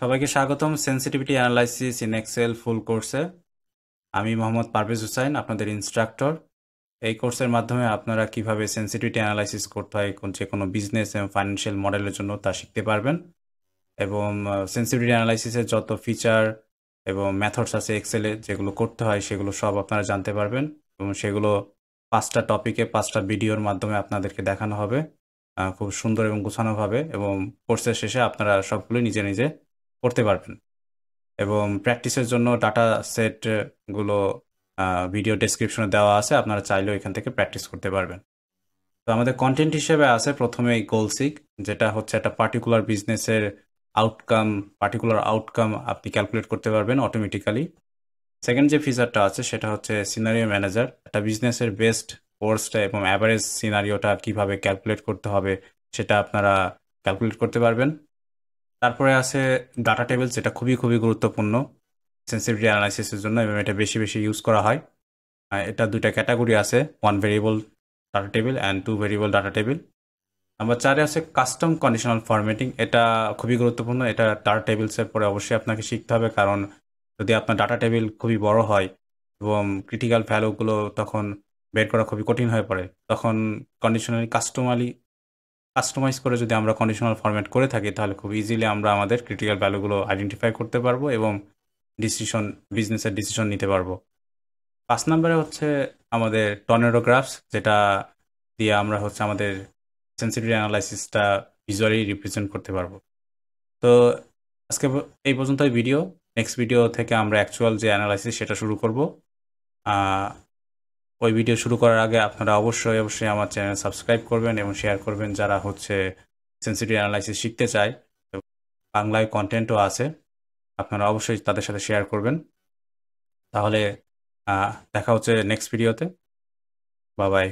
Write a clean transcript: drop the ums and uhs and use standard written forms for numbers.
সবাইকে স্বাগতম sensitivity analysis in Excel ফুল কোর্সে। আমি মোহাম্মদ পারভেজ হুসাইন, আপনাদের ইনস্ট্রাক্টর। এই কোর্সের মাধ্যমে আপনারা কিভাবে সেনসিটিভিটি অ্যানালাইসিস করতে হয় যে কোনো বিজনেস এবং ফাইন্যান্সিয়াল মডেলের জন্য তা শিখতে পারবেন। এবং সেনসিটিভিটি অ্যানালাইসিসের যত ফিচার এবং মেথডস আছে এক্সেলে যেগুলো করতে হয় সেগুলো সব আপনারা জানতে পারবেন, এবং সেগুলো 5টা টপিকে 5টা ভিডিওর মাধ্যমে আপনাদেরকে দেখানো হবে খুব সুন্দর এবং গোছানোভাবে, এবং কোর্সের শেষে আপনারা সবগুলো নিজে নিজে করতে পারবেন। এবং প্র্যাকটিসের জন্য ডাটা সেটগুলো ভিডিও ডেসক্রিপশনে দেওয়া আছে, আপনারা চাইলেও এখান থেকে প্র্যাকটিস করতে পারবেন। তো আমাদের কন্টেন্ট হিসেবে আছে প্রথমে গোলসিক, যেটা হচ্ছে একটা পার্টিকুলার বিজনেসের পার্টিকুলার আউটকাম আপনি ক্যালকুলেট করতে পারবেন অটোমেটিক্যালি। সেকেন্ড যে ফিচারটা আছে সেটা হচ্ছে সিনারিও ম্যানেজার, একটা বিজনেসের বেস্ট, ওয়ার্স্ট এবং অ্যাভারেজ সিনারিওটা কিভাবে ক্যালকুলেট করতে হবে সেটা আপনারা ক্যালকুলেট করতে পারবেন। তারপরে আছে ডাটা টেবিল, যেটা খুবই খুবই গুরুত্বপূর্ণ সেন্সিটিভিটি অ্যানালাইসিসের জন্য, এবং এটা বেশি বেশি ইউজ করা হয়। এটা দুইটা ক্যাটাগরি আছে, 1 variable data table and 2 variable data table. Number 4 আছে কাস্টম কন্ডিশনাল ফরম্যাটিং, এটা খুবই গুরুত্বপূর্ণ। এটা ডাটা টেবিলসের পরে অবশ্যই আপনাকে শিখতে হবে, কারণ যদি আপনার ডাটা টেবিল খুবই বড় হয় এবং ক্রিটিক্যাল ভ্যালুগুলো তখন বের করা খুবই কঠিন হয়ে পড়ে, তখন কাস্টমাইজ করে যদি আমরা কন্ডিশনাল ফরম্যাট করে থাকি তাহলে খুব ইজিলি আমরা আমাদের ক্রিটিক্যাল ভ্যালুগুলো আইডেন্টিফাই করতে পারবো এবং বিজনেসের ডিসিশন নিতে পারবো। 5 নম্বরে হচ্ছে আমাদের টর্নেডো গ্রাফস, যেটা দিয়ে আমরা হচ্ছে আমাদের সেন্সিটিভিটি অ্যানালাইসিসটা ভিজুয়ালি রিপ্রেজেন্ট করতে পারবো। তো আজকে এই পর্যন্তই ভিডিও। নেক্সট ভিডিও থেকে আমরা অ্যাকচুয়াল যে অ্যানালাইসিস সেটা শুরু করব। ওই ভিডিও শুরু করার আগে আপনারা অবশ্যই অবশ্যই আমার চ্যানেল সাবস্ক্রাইব করবেন এবং শেয়ার করবেন যারা হচ্ছে সেন্সিটিভ অ্যানালাইসিস শিখতে চায়। বাংলায় কন্টেন্টও আছে, আপনারা অবশ্যই তাদের সাথে শেয়ার করবেন। তাহলে দেখা হচ্ছে নেক্সট ভিডিওতে। Bye bye.